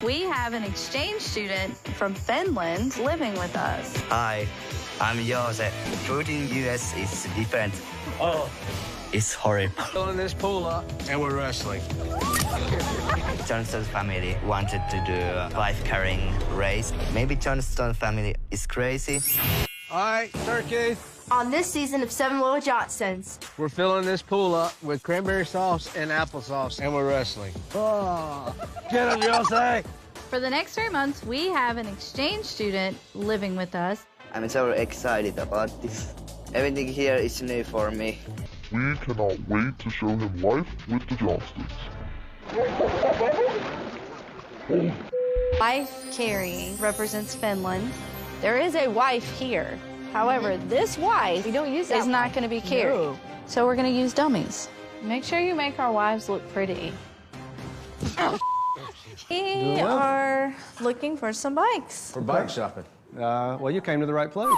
We have an exchange student from Finland living with us. Hi, I'm Joseph. Food in US is different. Oh, it's horrible. filling this pool up, and we're wrestling. Johnston's family wanted to do a wife-carrying race. Maybe Johnston's family is crazy. All right, turkey. On this season of Seven Little Johnstons, We're filling this pool up with cranberry sauce and applesauce, and we're wrestling. Oh, get him, Jose! For the next 3 months, we have an exchange student living with us. I'm so excited about this. Everything here is new for me. We cannot wait to show him life with the Johnstons. Wife Carrie represents Finland. There is a wife here. However, this wife we don't use that is not going to be Carrie. No. So we're going to use dummies. Make sure you make our wives look pretty. We are looking for some bikes. For bike shopping. Well, you came to the right place.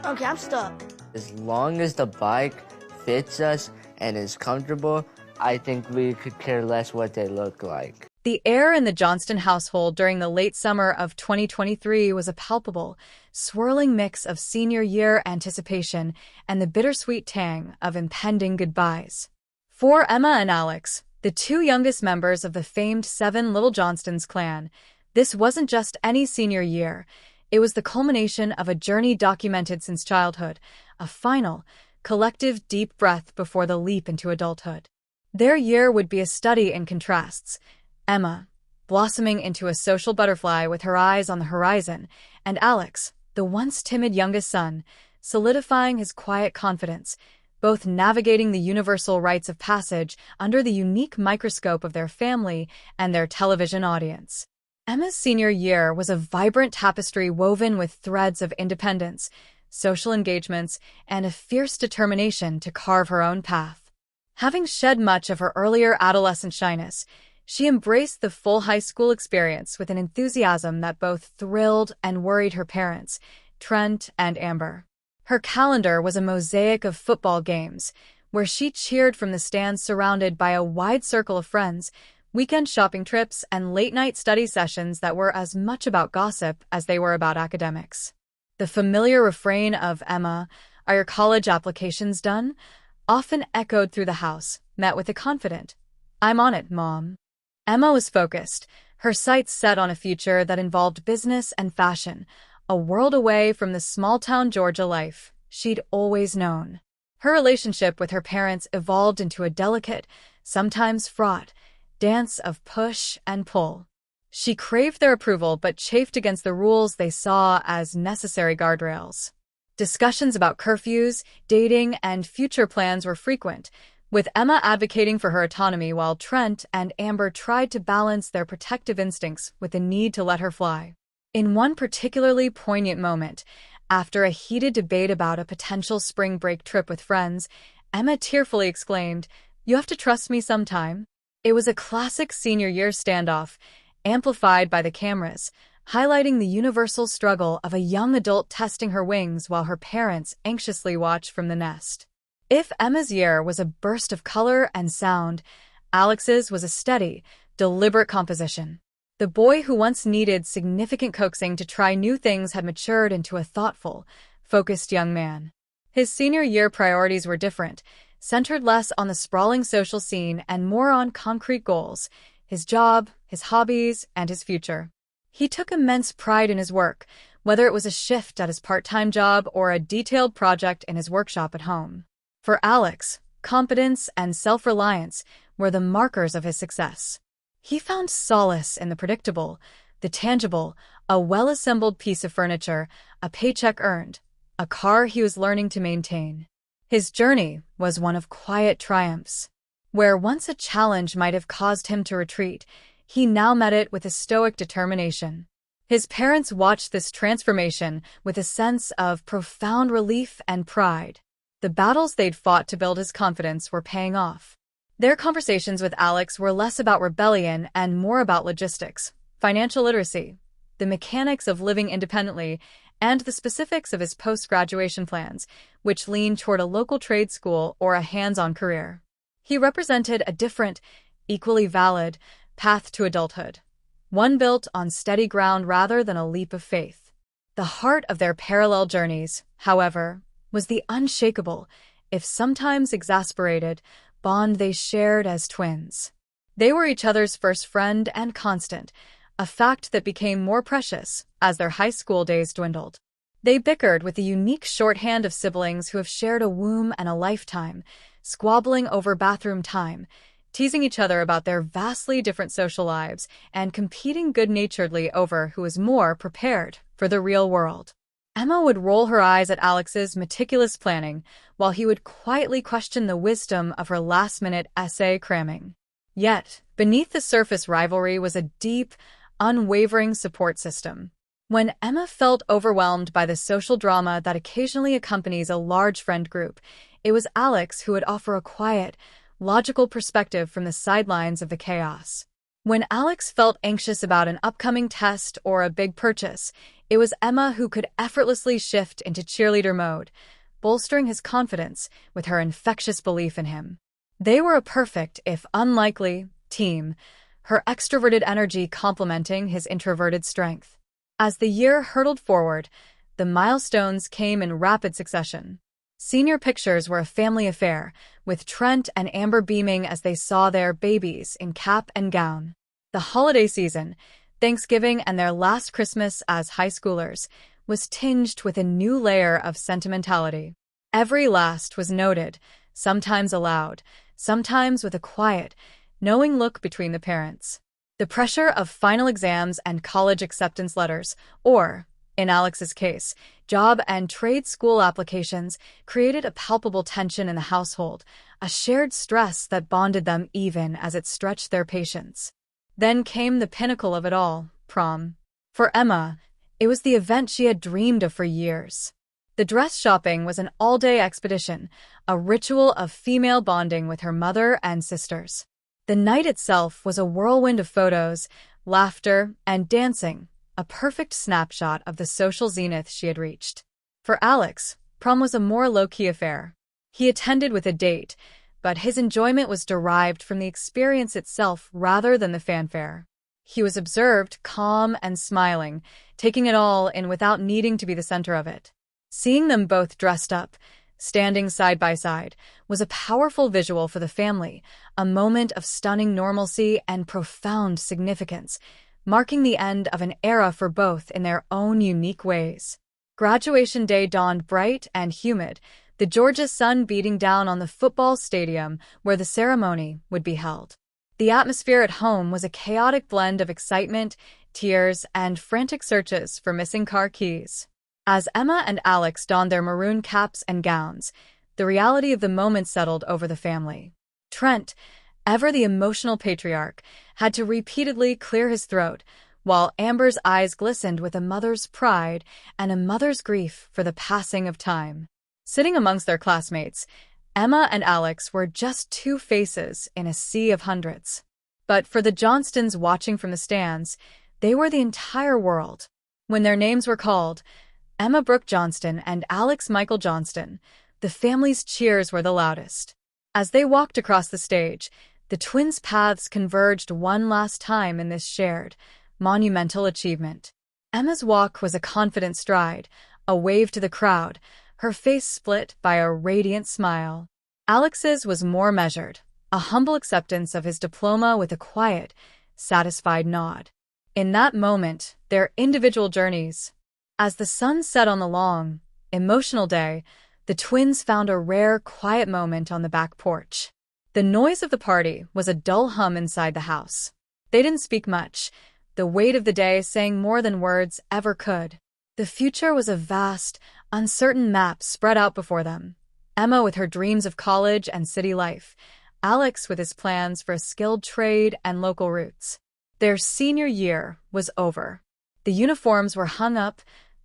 Okay, I'm stuck. As long as the bike fits us and is comfortable, I think we could care less what they look like. The air in the Johnston household during the late summer of 2023 was a palpable, swirling mix of senior year anticipation and the bittersweet tang of impending goodbyes. For Emma and Alex, the two youngest members of the famed Seven Little Johnstons clan, this wasn't just any senior year. It was the culmination of a journey documented since childhood, a final, collective deep breath before the leap into adulthood. Their year would be a study in contrasts. Emma, blossoming into a social butterfly with her eyes on the horizon, and Alex, the once timid youngest son, solidifying his quiet confidence, both navigating the universal rites of passage under the unique microscope of their family and their television audience. Emma's senior year was a vibrant tapestry woven with threads of independence, social engagements, and a fierce determination to carve her own path. Having shed much of her earlier adolescent shyness, she embraced the full high school experience with an enthusiasm that both thrilled and worried her parents, Trent and Amber. Her calendar was a mosaic of football games, where she cheered from the stands surrounded by a wide circle of friends, weekend shopping trips, and late-night study sessions that were as much about gossip as they were about academics. The familiar refrain of "Emma, are your college applications done?" often echoed through the house, met with a confident, "I'm on it, Mom." Emma was focused, her sights set on a future that involved business and fashion, a world away from the small-town Georgia life she'd always known. Her relationship with her parents evolved into a delicate, sometimes fraught, dance of push and pull. She craved their approval but chafed against the rules they saw as necessary guardrails. Discussions about curfews, dating, and future plans were frequent, with Emma advocating for her autonomy while Trent and Amber tried to balance their protective instincts with the need to let her fly. In one particularly poignant moment, after a heated debate about a potential spring break trip with friends, Emma tearfully exclaimed, "You have to trust me sometime." It was a classic senior year standoff, amplified by the cameras, highlighting the universal struggle of a young adult testing her wings while her parents anxiously watched from the nest. If Emma's year was a burst of color and sound, Alex's was a steady, deliberate composition. The boy who once needed significant coaxing to try new things had matured into a thoughtful, focused young man. His senior year priorities were different, centered less on the sprawling social scene and more on concrete goals, his job, his hobbies, and his future. He took immense pride in his work, whether it was a shift at his part-time job or a detailed project in his workshop at home. For Alex, competence and self-reliance were the markers of his success. He found solace in the predictable, the tangible, a well-assembled piece of furniture, a paycheck earned, a car he was learning to maintain. His journey was one of quiet triumphs. Where once a challenge might have caused him to retreat, he now met it with a stoic determination. His parents watched this transformation with a sense of profound relief and pride. The battles they'd fought to build his confidence were paying off. Their conversations with Alex were less about rebellion and more about logistics, financial literacy, the mechanics of living independently, and the specifics of his post-graduation plans, which leaned toward a local trade school or a hands-on career. He represented a different, equally valid, path to adulthood, one built on steady ground rather than a leap of faith. The heart of their parallel journeys, however, was the unshakable, if sometimes exasperated, bond they shared as twins. They were each other's first friend and constant, a fact that became more precious as their high school days dwindled. They bickered with the unique shorthand of siblings who have shared a womb and a lifetime, squabbling over bathroom time, teasing each other about their vastly different social lives, and competing good-naturedly over who was more prepared for the real world. Emma would roll her eyes at Alex's meticulous planning, while he would quietly question the wisdom of her last-minute essay cramming. Yet, beneath the surface rivalry was a deep, unwavering support system. When Emma felt overwhelmed by the social drama that occasionally accompanies a large friend group, it was Alex who would offer a quiet, logical perspective from the sidelines of the chaos. When Alex felt anxious about an upcoming test or a big purchase, it was Emma who could effortlessly shift into cheerleader mode, bolstering his confidence with her infectious belief in him. They were a perfect, if unlikely, team, her extroverted energy complementing his introverted strength. As the year hurtled forward, the milestones came in rapid succession. Senior pictures were a family affair, with Trent and Amber beaming as they saw their babies in cap and gown. The holiday season, Thanksgiving and their last Christmas as high schoolers, was tinged with a new layer of sentimentality. Every last was noted, sometimes aloud, sometimes with a quiet, knowing look between the parents. The pressure of final exams and college acceptance letters, or, in Alex's case, job and trade school applications, created a palpable tension in the household, a shared stress that bonded them even as it stretched their patience. Then came the pinnacle of it all, prom. For Emma, it was the event she had dreamed of for years. The dress shopping was an all-day expedition, a ritual of female bonding with her mother and sisters. The night itself was a whirlwind of photos, laughter, and dancing, a perfect snapshot of the social zenith she had reached. For Alex, prom was a more low-key affair. He attended with a date, but his enjoyment was derived from the experience itself rather than the fanfare. He was observed, calm and smiling, taking it all in without needing to be the center of it. Seeing them both dressed up, standing side by side, was a powerful visual for the family, a moment of stunning normalcy and profound significance, marking the end of an era for both in their own unique ways. Graduation day dawned bright and humid, the Georgia sun beating down on the football stadium where the ceremony would be held. The atmosphere at home was a chaotic blend of excitement, tears, and frantic searches for missing car keys. As Emma and Alex donned their maroon caps and gowns, the reality of the moment settled over the family. Trent, ever the emotional patriarch, had to repeatedly clear his throat, while Amber's eyes glistened with a mother's pride and a mother's grief for the passing of time. Sitting amongst their classmates, Emma and Alex were just two faces in a sea of hundreds. But for the Johnstons watching from the stands, they were the entire world. When their names were called, Emma Brooke Johnston and Alex Michael Johnston, the family's cheers were the loudest. As they walked across the stage, the twins' paths converged one last time in this shared, monumental achievement. Emma's walk was a confident stride, a wave to the crowd, her face split by a radiant smile. Alex's was more measured, a humble acceptance of his diploma with a quiet, satisfied nod. In that moment, their individual journeys. As the sun set on the long, emotional day, the twins found a rare, quiet moment on the back porch. The noise of the party was a dull hum inside the house. They didn't speak much, the weight of the day saying more than words ever could. The future was a vast, uncertain map spread out before them. Emma with her dreams of college and city life, Alex with his plans for a skilled trade and local roots. Their senior year was over. The uniforms were hung up,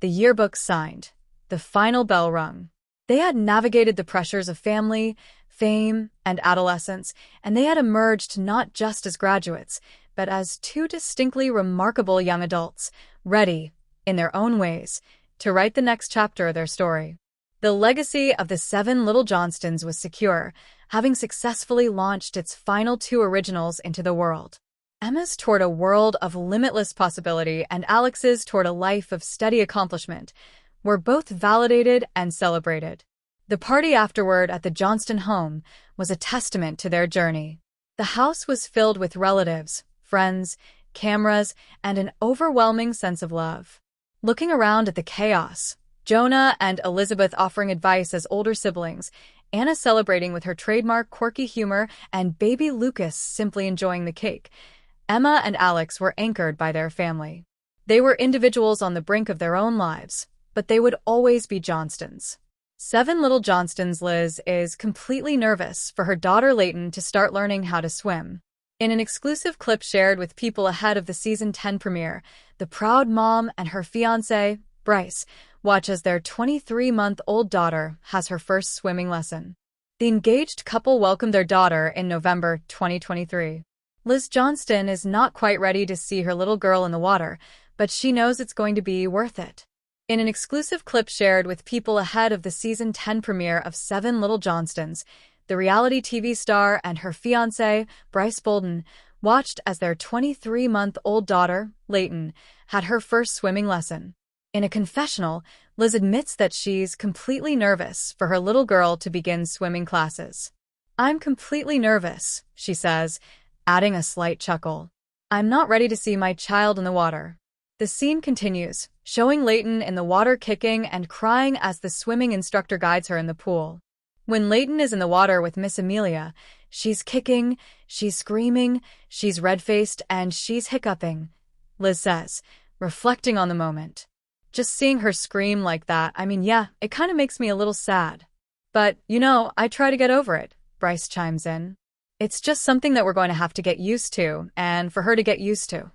the yearbooks signed, the final bell rung. They had navigated the pressures of family, fame, and adolescence, and they had emerged not just as graduates, but as two distinctly remarkable young adults, ready, in their own ways, to write the next chapter of their story. The legacy of the 7 Little Johnstons was secure, having successfully launched its final 2 originals into the world. Emma's toward a world of limitless possibility and Alex's toward a life of steady accomplishment were both validated and celebrated. The party afterward at the Johnston home was a testament to their journey. The house was filled with relatives, friends, cameras, and an overwhelming sense of love. Looking around at the chaos, Jonah and Elizabeth offering advice as older siblings, Anna celebrating with her trademark quirky humor, and baby Lucas simply enjoying the cake, Emma and Alex were anchored by their family. They were individuals on the brink of their own lives, but they would always be Johnstons. 7 Little Johnstons Liz is completely nervous for her daughter Layton to start learning how to swim. In an exclusive clip shared with people ahead of the season 10 premiere, the proud mom and her fiancé, Bryce, watch as their 23-month-old daughter has her first swimming lesson. The engaged couple welcomed their daughter in November 2023. Liz Johnston is not quite ready to see her little girl in the water, but she knows it's going to be worth it. In an exclusive clip shared with people ahead of the season 10 premiere of 7 Little Johnstons, the reality TV star and her fiancé, Bryce Bolden, watched as their 23-month-old daughter, Layton, had her first swimming lesson. In a confessional, Liz admits that she's completely nervous for her little girl to begin swimming classes. "I'm completely nervous," she says, adding a slight chuckle. "I'm not ready to see my child in the water." The scene continues, showing Layton in the water kicking and crying as the swimming instructor guides her in the pool. When Layton is in the water with Miss Amelia, she's kicking, she's screaming, she's red-faced, and she's hiccuping, Liz says, reflecting on the moment. "Just seeing her scream like that, it kind of makes me a little sad. But, I try to get over it," Bryce chimes in. "It's just something that we're going to have to get used to, and for her to get used to."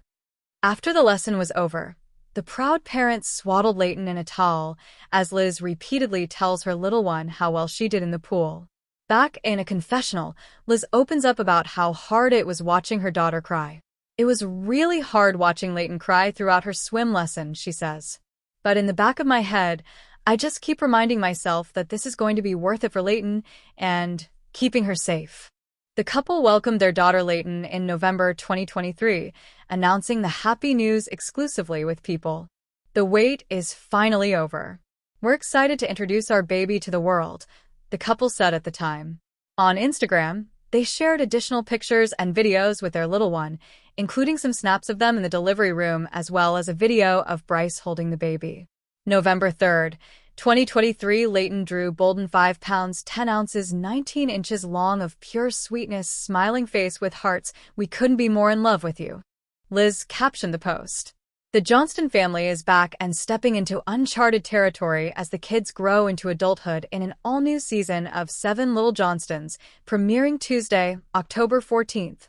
After the lesson was over, the proud parents swaddled Layton in a towel as Liz repeatedly tells her little one how well she did in the pool. Back in a confessional, Liz opens up about how hard it was watching her daughter cry. "It was really hard watching Layton cry throughout her swim lesson," she says. "But in the back of my head, I just keep reminding myself that this is going to be worth it for Layton and keeping her safe." The couple welcomed their daughter Layton in November 2023, announcing the happy news exclusively with people. "The wait is finally over. We're excited to introduce our baby to the world," the couple said at the time. On Instagram, they shared additional pictures and videos with their little one, including some snaps of them in the delivery room as well as a video of Bryce holding the baby. November 3rd, 2023, Layton drew Bolden 5 pounds 10 ounces 19 inches long of pure sweetness, smiling face with hearts. "We couldn't be more in love with you," Liz captioned the post. The Johnston family is back and stepping into uncharted territory as the kids grow into adulthood in an all-new season of 7 Little Johnstons, premiering Tuesday, October 14th,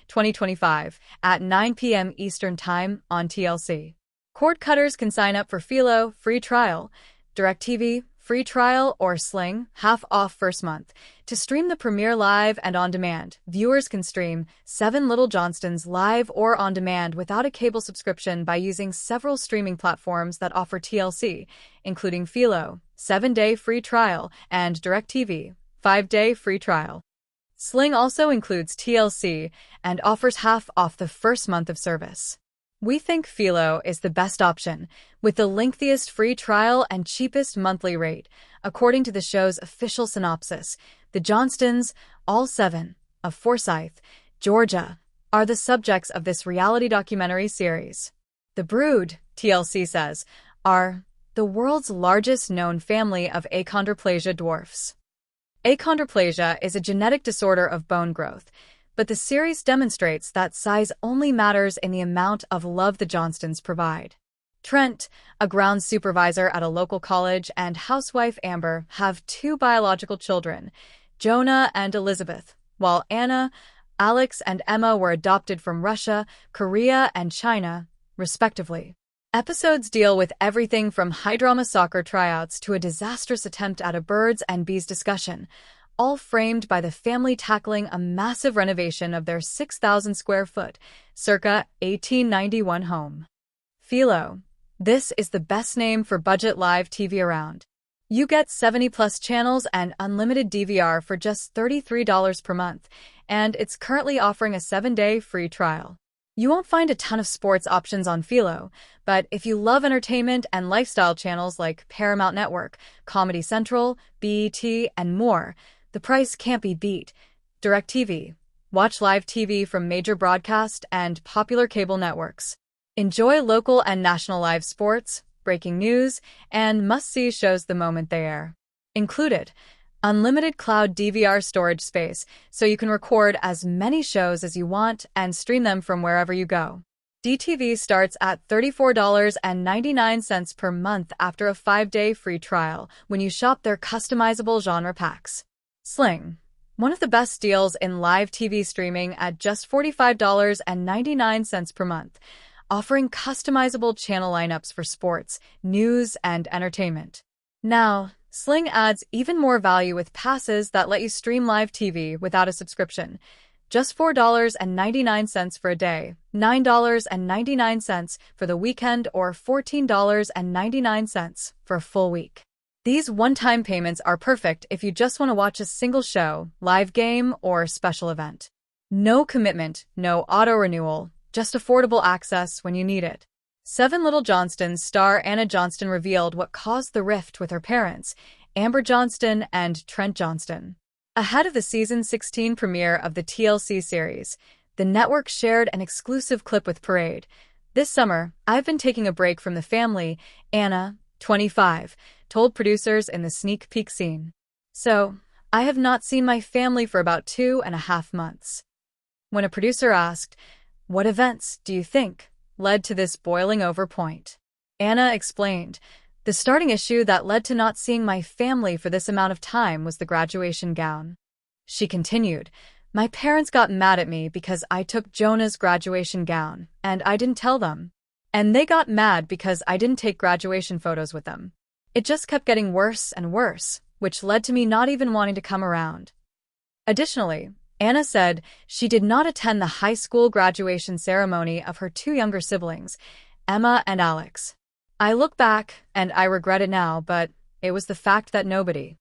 2025, at 9 p.m. Eastern Time on TLC. Cord cutters can sign up for Philo, free trial, DirecTV, free trial, or Sling, half off first month. To stream the premiere live and on demand, viewers can stream 7 Little Johnstons live or on demand without a cable subscription by using several streaming platforms that offer TLC, including Philo, 7-day free trial, and DirecTV, 5-day free trial. Sling also includes TLC and offers half off the first month of service. We think Philo is the best option, with the lengthiest free trial and cheapest monthly rate. According to the show's official synopsis, the Johnstons, all 7, of Forsyth, Georgia, are the subjects of this reality documentary series. The Brood, TLC says, are the world's largest known family of achondroplasia dwarfs. Achondroplasia is a genetic disorder of bone growth, but the series demonstrates that size only matters in the amount of love the Johnstons provide. Trent, a grounds supervisor at a local college, and housewife Amber have 2 biological children, Jonah and Elizabeth, while Anna, Alex, and Emma were adopted from Russia, Korea, and China, respectively. Episodes deal with everything from high-drama soccer tryouts to a disastrous attempt at a birds and bees discussion, all framed by the family tackling a massive renovation of their 6,000 square foot, circa 1891 home. Philo. This is the best name for budget live TV around. You get 70-plus channels and unlimited DVR for just $33 per month, and it's currently offering a 7-day free trial. You won't find a ton of sports options on Philo, but if you love entertainment and lifestyle channels like Paramount Network, Comedy Central, BET, and more, the price can't be beat. DirecTV. Watch live TV from major broadcast and popular cable networks. Enjoy local and national live sports, breaking news, and must-see shows the moment they air. Included, unlimited cloud DVR storage space so you can record as many shows as you want and stream them from wherever you go. DTV starts at $34.99 per month after a 5-day free trial when you shop their customizable genre packs. Sling. One of the best deals in live TV streaming at just $45.99 per month, offering customizable channel lineups for sports, news, and entertainment. Now, Sling adds even more value with passes that let you stream live TV without a subscription. Just $4.99 for a day, $9.99 for the weekend, or $14.99 for a full week. These one-time payments are perfect if you just want to watch a single show, live game, or special event. No commitment, no auto-renewal, just affordable access when you need it. 7 Little Johnstons star Anna Johnston revealed what caused the rift with her parents, Amber Johnston and Trent Johnston. Ahead of the season 16 premiere of the TLC series, the network shared an exclusive clip with Parade. "This summer, I've been taking a break from the family," Anna, 25, told producers in the sneak peek scene. "So, I have not seen my family for about 2.5 months." When a producer asked, "What events, do you think, led to this boiling over point?" Anna explained, "The starting issue that led to not seeing my family for this amount of time was the graduation gown." She continued, "My parents got mad at me because I took Jonah's graduation gown, and I didn't tell them. And they got mad because I didn't take graduation photos with them. It just kept getting worse and worse, which led to me not even wanting to come around." Additionally, Anna said she did not attend the high school graduation ceremony of her 2 younger siblings, Emma and Alex. "I look back, and I regret it now, but it was the fact that nobody